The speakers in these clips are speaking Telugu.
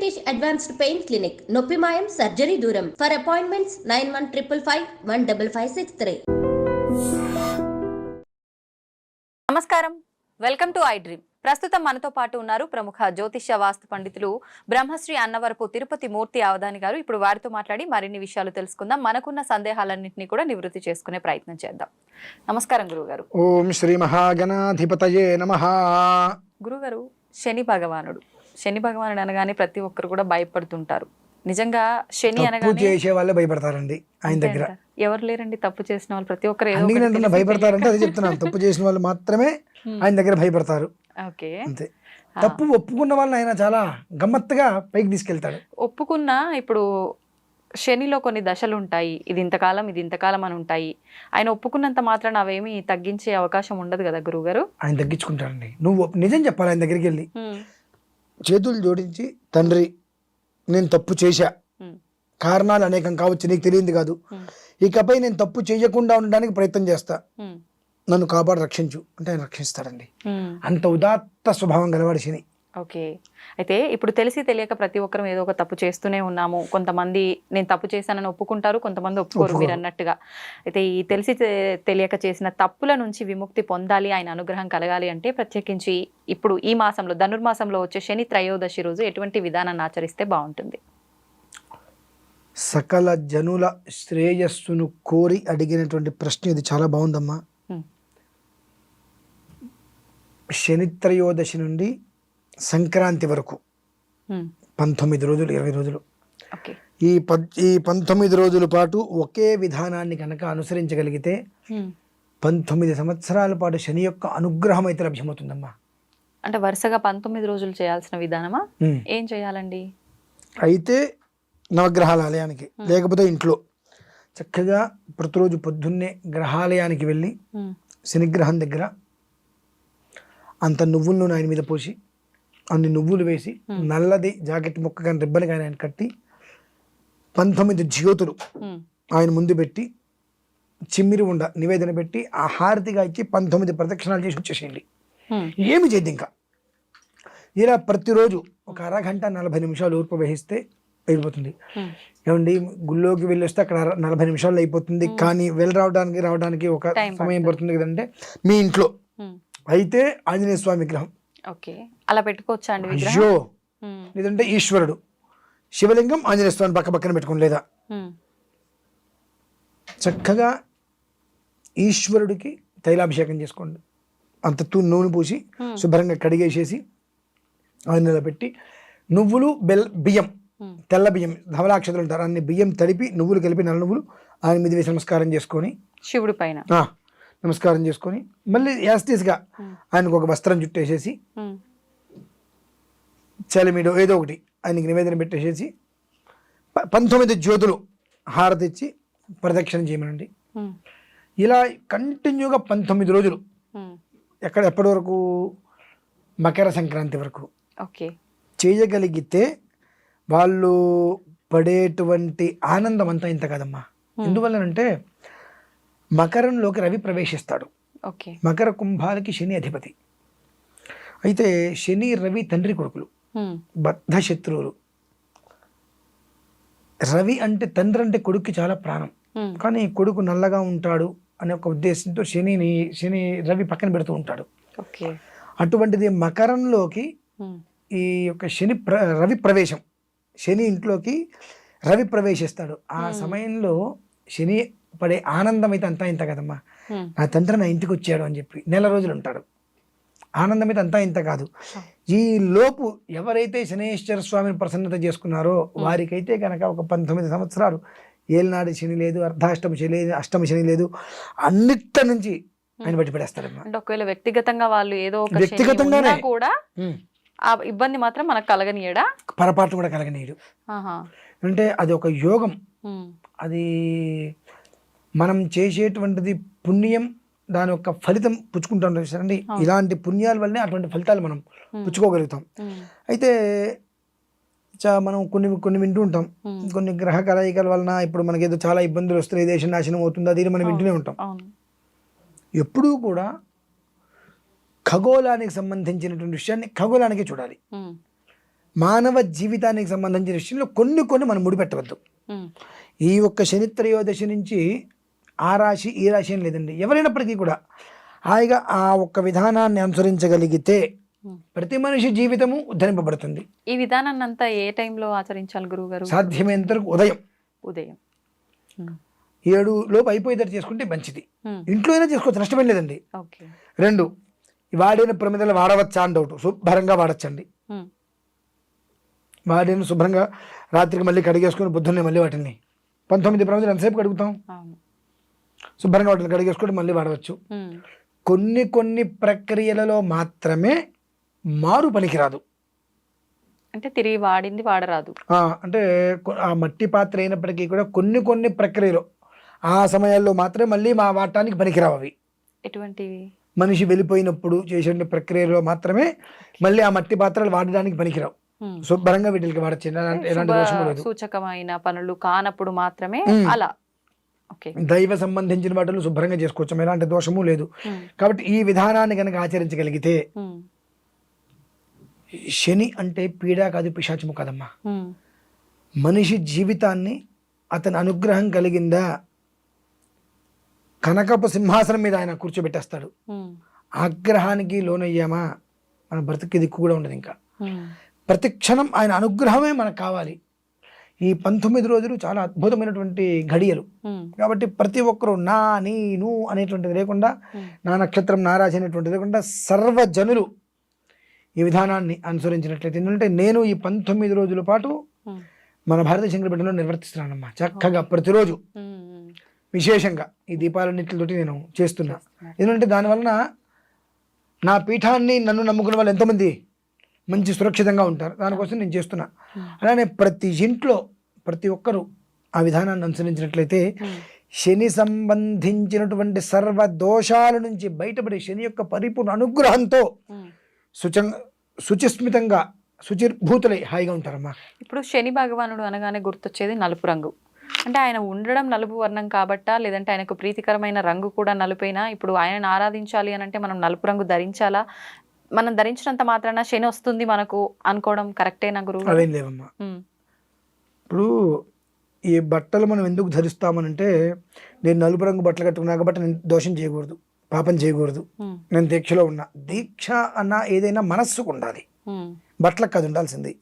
వెంకటేష్ అడ్వాన్స్డ్ పెయిన్ క్లినిక్, నొప్పి మాయం, సర్జరీ దూరం. For appointments 9155515563. నమస్కారం, వెల్కమ్ టు ఐ డ్రీమ్. ప్రస్తుతం మనతో పాటు ఉన్నారు ప్రముఖ జ్యోతిష్య వాస్తు పండితులు బ్రహ్మశ్రీ అన్నవరపు తిరుపతి మూర్తి అవధాని గారు. ఇప్పుడు వారితో మాట్లాడి మరిన్ని విషయాలు తెలుసుకుందాం. మనకున్న సందేహాలన్నింటినీ కూడా నివృత్తి చేసుకునే ప్రయత్నం చేద్దాం. నమస్కారం గురుగారు. ఓం శ్రీ మహాగణాధిపతయే నమః. గురుగారు, శని భగవానుడు అనగానే ప్రతి ఒక్కరు కూడా భయపడుతుంటారు. నిజంగా శని అనగానే చేసే వాళ్ళే భయపడతారండి ఆయన దగ్గర. ఎవరు లేరండి తప్పు చేసిన వాళ్ళు, ప్రతి ఒక్కరు భయపడతారంటే అదే చెప్తున్నాను. తప్పు చేసిన వాళ్ళు మాత్రమే ఆయన దగ్గర భయపడతారు. ఓకే, అంతే. తప్పు ఒప్పుకున్న వాళ్ళని ఆయన చాలా గమ్మత్తుగా పైకి తీసుకెళ్తాడు. ఒప్పుకున్న ఇప్పుడు శనిలో కొన్ని దశలు ఉంటాయి, ఇది ఇంతకాలం అని ఉంటాయి. ఆయన ఒప్పుకున్నంత మాత్రాన అవేమి తగ్గించే అవకాశం ఉండదు కదా గురువుగారు? ఆయన తగ్గించుకుంటాడండి. నువ్వు నిజం చెప్పాలి ఆయన దగ్గరికి వెళ్ళి, చేతులు జోడించి, తండ్రి నేను తప్పు చేశా, కారణాలు అనేకం కావచ్చు, నీకు తెలియంది కాదు, ఇకపై నేను తప్పు చేయకుండా ఉండడానికి ప్రయత్నం చేస్తా, నన్ను కాపాడు, రక్షించు అంటే ఆయన రక్షిస్తాడండి. అంత ఉదాత్త స్వభావం గలవాడు శని. ఓకే, అయితే ఇప్పుడు తెలిసి తెలియక ప్రతి ఒక్కరం ఏదో ఒక తప్పు చేస్తూనే ఉన్నాము. కొంతమంది నేను తప్పు చేశానని ఒప్పుకుంటారు, కొంతమంది ఒప్పుకోరు మీరు అన్నట్టుగా. అయితే ఈ తెలిసి తెలియక చేసిన తప్పుల నుంచి విముక్తి పొందాలి, ఆయన అనుగ్రహం కలగాలి అంటే ప్రత్యేకించి ఇప్పుడు ఈ మాసంలో ధనుర్మాసంలో వచ్చే శని త్రయోదశి రోజు ఎటువంటి విధానాన్ని ఆచరిస్తే బాగుంటుంది? సకల జనుల శ్రేయస్సును కోరి అడిగినటువంటి ప్రశ్న ఇది. చాలా బాగుందమ్మా. శని త్రయోదశి నుండి సంక్రాంతి వరకు 19 రోజులు, 20 రోజులు, ఈ 19 రోజుల పాటు ఒకే విధానాన్ని కనుక అనుసరించగలిగితే 19 సంవత్సరాల పాటు శని యొక్క అనుగ్రహం అయితే లభ్యమవుతుందమ్మా. అంటే వరుసగా 19 రోజులు చేయాల్సిన విధానమా? ఏం చేయాలండి? అయితే నవగ్రహాల ఆలయానికి, లేకపోతే ఇంట్లో చక్కగా ప్రతిరోజు పొద్దున్నే గ్రహాలయానికి వెళ్ళి శనిగ్రహం దగ్గర అంత నువ్వుల నూనె ఆయన మీద పోసి, అన్ని నువ్వులు వేసి, నల్లది జాకెట్ ముక్క కానీ రిబ్బన్ కానీ ఆయన కట్టి 19 జ్యోతులు ఆయన ముందు పెట్టి, చిమ్మిరి ఉండ నివేదన పెట్టి, ఆ హారతిగా ఇచ్చి 19 ప్రదక్షిణాలు చేసి వచ్చేసేయండి. ఏమి చేయద్దు ఇంకా. ఇలా ప్రతిరోజు ఒక అరగంట 40 నిమిషాలు ఊర్పు వహిస్తే అయిపోతుంది. ఏమండి, గుళ్ళోకి వెళ్ళి వస్తే అక్కడ 40 నిమిషాల్లో అయిపోతుంది, కానీ రావడానికి ఒక సమయం పడుతుంది కదంటే, మీ ఇంట్లో అయితే ఆంజనేయ స్వామి విగ్రహం అలా పెట్టుకోవచ్చా అండి? అయ్యో, లేదంటే ఈశ్వరుడు శివలింగం ఆంజనేయ స్వామి పక్కన పెట్టుకోండి, లేదా చక్కగా ఈశ్వరుడికి తైలాభిషేకం చేసుకోండి. అంత నూనె పూసి శుభ్రంగా కడిగేసేసి ఆయన పెట్టి, నువ్వులు బియ్యం, తెల్ల బియ్యం, ధవలాక్షతలు ఉంటారు, అన్ని బియ్యం తడిపి నువ్వులు కలిపి, నల్ల నువ్వులు ఆయన మీద వేసి నమస్కారం చేసుకొని, శివుడి పైన నమస్కారం చేసుకొని, మళ్ళీ యాస్టీస్గా ఆయనకు ఒక వస్త్రం చుట్టేసేసి, చలిమిడో ఏదో ఒకటి ఆయనకి నివేదన పెట్టేసేసి 19 జ్యోతులు హారతి ఇచ్చి ప్రదక్షిణ చేయమనండి. ఇలా కంటిన్యూగా 19 రోజులు, ఎప్పటి వరకు? మకర సంక్రాంతి వరకు చేయగలిగితే వాళ్ళు పడేటువంటి ఆనందం అంతా ఇంత కాదమ్మా. ఎందువల్లనంటే మకరంలోకి రవి ప్రవేశిస్తాడు. మకర కుంభాలకి శని అధిపతి. అయితే శని రవి తండ్రి కొడుకులు, బద్ధ శత్రువులు. రవి అంటే తండ్రి అంటే కొడుక్కి చాలా ప్రాణం, కానీ కొడుకు నల్లగా ఉంటాడు అనే ఒక ఉద్దేశంతో శని రవి పక్కన పెడుతూ ఉంటాడు. అటువంటిది మకరంలోకి ఈ యొక్క రవి ప్రవేశం, శని ఇంట్లోకి రవి ప్రవేశిస్తాడు. ఆ సమయంలో శని పడే ఆనందం అయితే అంతా ఇంత కదమ్మా. నా తండ్రి నా ఇంటికి వచ్చాడు అని చెప్పి నెల రోజులు ఉంటాడు. ఆనందం అయితే అంతా ఇంత కాదు. ఈ లోపు ఎవరైతే శనేశ్వర స్వామిని ప్రసన్నత చేసుకున్నారో వారికైతే కనుక ఒక 19 సంవత్సరాలు ఏలినాడు శని లేదు, అర్ధాష్టమ శని లేదు, అష్టమ శని లేదు, అన్నిటి నుంచి ఆయన బట్టి పడేస్తాడమ్మా. ఒకవేళ వ్యక్తిగతంగా వాళ్ళు ఏదో వ్యక్తిగతంగానే కూడా ఆ ఇబ్బంది మాత్రం మనకు కలగనీయడా? పొరపాటు కూడా కలగనీయడు. అంటే అది ఒక యోగం. అది మనం చేసేటువంటిది పుణ్యం, దాని యొక్క ఫలితం పుచ్చుకుంటాం చూసారండి. ఇలాంటి పుణ్యాల వల్లనే అటువంటి ఫలితాలు మనం పుచ్చుకోగలుగుతాం. అయితే మనం కొన్ని వింటూ ఉంటాం, కొన్ని గ్రహ కలయికల వలన ఇప్పుడు మనకేదో చాలా ఇబ్బందులు వస్తున్నాయి, దేశం నాశనం అవుతుంది, అది మనం వింటూనే ఉంటాం. ఎప్పుడూ కూడా ఖగోళానికి సంబంధించినటువంటి విషయాన్ని ఖగోళానికి చూడాలి. మానవ జీవితానికి సంబంధించిన విషయంలో కొన్ని మనం ముడిపెట్టవద్దు. ఈ ఒక్క శని త్రయోదశి నుంచి ఆ రాశి ఈ రాశి అని లేదండి, ఎవరైనప్పటికీ కూడా హాయిగా ఆ ఒక్క విధానాన్ని అనుసరించగలిగితే ప్రతి మనిషి జీవితము ఉద్ధరింపబడుతుంది. ఈ విధానాన్ని అంతా ఏ టైంలో ఆచరించాలి గురువు గారు? సాధ్యమైనంత వరకు ఉదయం 7 లోపు అయిపోయేటట్టు చేసుకుంటే మంచిది. ఇంట్లో అయినా చేసుకోవచ్చు, నష్టమేం లేదండి. 2 వాడిన ప్రమిదలు వాడవచ్చా అని డౌట్, శుభ్రంగా వాడచ్చండి. వాడిన శుభ్రంగా రాత్రికి మళ్ళీ కడిగేసుకొని పొద్దున్నే మళ్ళీ వాటిని 19 ప్రమిదలు ఎంతసేపు కడుగుతాం, శుభ్రంగా వాటిని కడిగేసుకొని మళ్ళీ వాడవచ్చు. కొన్ని ప్రక్రియలలో మాత్రమే మారు పనికిరాదు, అంటే తిరిగి వాడింది వాడరాదు. అంటే ఆ మట్టి పాత్ర అయినప్పటికీ కూడా కొన్ని ప్రక్రియలో ఆ సమయాల్లో మాత్రమే మళ్ళీ వాడటానికి పనికిరావు. అవి ఎటువంటివి? మనిషి వెళ్ళిపోయినప్పుడు చేసే ప్రక్రియలో మాత్రమే మళ్ళీ ఆ మట్టి పాత్రలు వాడడానికి పనికిరావు. శుభ్రంగా వీటికి వాడచ్చు, ఎలాంటి దోషము లేదు. సూచకమైన పనులు కానప్పుడు మాత్రమే అలా దైవ సంబంధించిన వాటిలో శుభ్రంగా చేసుకోవచ్చు, ఎలాంటి దోషము లేదు. కాబట్టి ఈ విధానాన్ని కనుక ఆచరించగలిగితే, శని అంటే పీడా కాదు, పిశాచము కాదమ్మా. మనిషి జీవితాన్ని అతని అనుగ్రహం కలిగిందా, కనకపు సింహాసనం మీద ఆయన కూర్చోబెట్టేస్తాడు. ఆగ్రహానికి లోనయ్యామా మన బ్రతికి దిక్కు కూడా ఉండదు. ఇంకా ప్రతి క్షణం ఆయన అనుగ్రహమే మనకు కావాలి. ఈ 19 రోజులు చాలా అద్భుతమైనటువంటి ఘడియలు. కాబట్టి ప్రతి ఒక్కరూ నా నీను అనేటువంటిది లేకుండా, నా నక్షత్రం నా రాశి అనేటువంటిది లేకుండా సర్వజనులు ఈ విధానాన్ని అనుసరించినట్లయితే, ఎందుకంటే నేను ఈ 19 రోజుల పాటు మన భారతీయ శంకరపీఠంలో నిర్వర్తిస్తున్నానమ్మా. చక్కగా ప్రతిరోజు విశేషంగా ఈ దీపాలన్నిటితోటి నేను చేస్తున్నా. ఎందుకంటే దానివలన నా పీఠాన్ని నన్ను నమ్ముకున్న వాళ్ళు ఎంతోమంది మంచి సురక్షితంగా ఉంటారు, దానికోసం నేను చేస్తున్నా. అలానే ప్రతి ఇంట్లో ప్రతి ఒక్కరూ ఆ విధానాన్ని అనుసరించినట్లయితే శని సంబంధించినటువంటి సర్వ దోషాల నుంచి బయటపడి శని యొక్క పరిపూర్ణ అనుగ్రహంతో శుచిస్మితంగా శుచిర్భూతులై హాయిగా ఉంటారమ్మా. ఇప్పుడు శని భగవానుడు అనగానే గుర్తొచ్చేది నలుపు రంగు. అంటే ఆయన ఉండడం నలుపు వర్ణం కాబట్టా, లేదంటే ఆయనకు ప్రీతికరమైన రంగు కూడా నలుపైనా ఇప్పుడు ఆయనను ఆరాధించాలి అని అంటే మనం నలుపు రంగు ధరించాలా? మనం ధరించినంత మాత్రాన శని వస్తుంది మనకు అనుకోవడం కరెక్టేనా గురువు? అవేం లేవమ్మా. ఇప్పుడు ఈ బట్టలు మనం ఎందుకు ధరిస్తామనంటే, నేను నలుపు రంగు బట్టలు కట్టుకున్నా కాబట్టి నేను దోషం చేయకూడదు, పాపం చేయకూడదు, నేను దీక్షలో ఉన్నా. దీక్ష అన్న ఏదైనా మనస్సుకు ఉండాలి, బట్టలకు కాదు ఉండాల్సింది.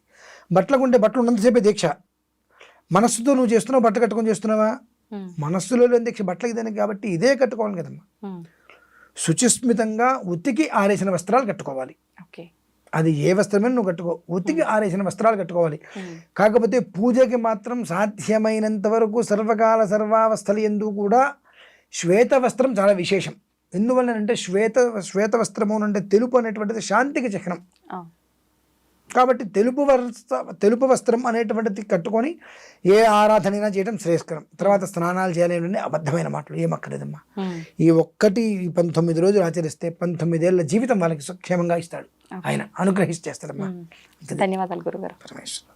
బట్టలకు ఉంటే బట్టలు ఉన్నంతసేపే దీక్ష. మనస్సుతో నువ్వు చేస్తున్నావు, బట్ట కట్టుకొని చేస్తున్నావా? మనస్సులో లేని దీక్ష బట్టలకి దానికి, కాబట్టి ఇదే కట్టుకోవాలి కదమ్మా. శుచిస్మితంగా ఉతికి ఆరేసిన వస్త్రాలు కట్టుకోవాలి. అది ఏ వస్త్రమైనా నువ్వు కట్టుకో, ఉతికి ఆరేసిన వస్త్రాలు కట్టుకోవాలి. కాకపోతే పూజకి మాత్రం సాధ్యమైనంత వరకు సర్వకాల సర్వావస్థలు యందు కూడా శ్వేత వస్త్రం చాలా విశేషం. ఎందువల్లనంటే శ్వేత వస్త్రము అంటే తెలుపు అనేటువంటిది శాంతికి చిహ్నం. కాబట్టి తెలుపు వస్త్రం అనేటువంటిది కట్టుకొని ఏ ఆరాధనైనా చేయడం శ్రేయస్కరం. తర్వాత స్నానాలు చేయాలి, అబద్ధమైన మాటలు ఏమక్కర్లేదమ్మా. ఈ 19 రోజులు ఆచరిస్తే 19 ఏళ్ల జీవితం వాళ్ళకి సుక్షేమంగా ఇస్తాడు, ఆయన అనుగ్రహిస్తేస్తాడమ్మా. ధన్యవాదాలు గురుగారు. పరమేశ్వర.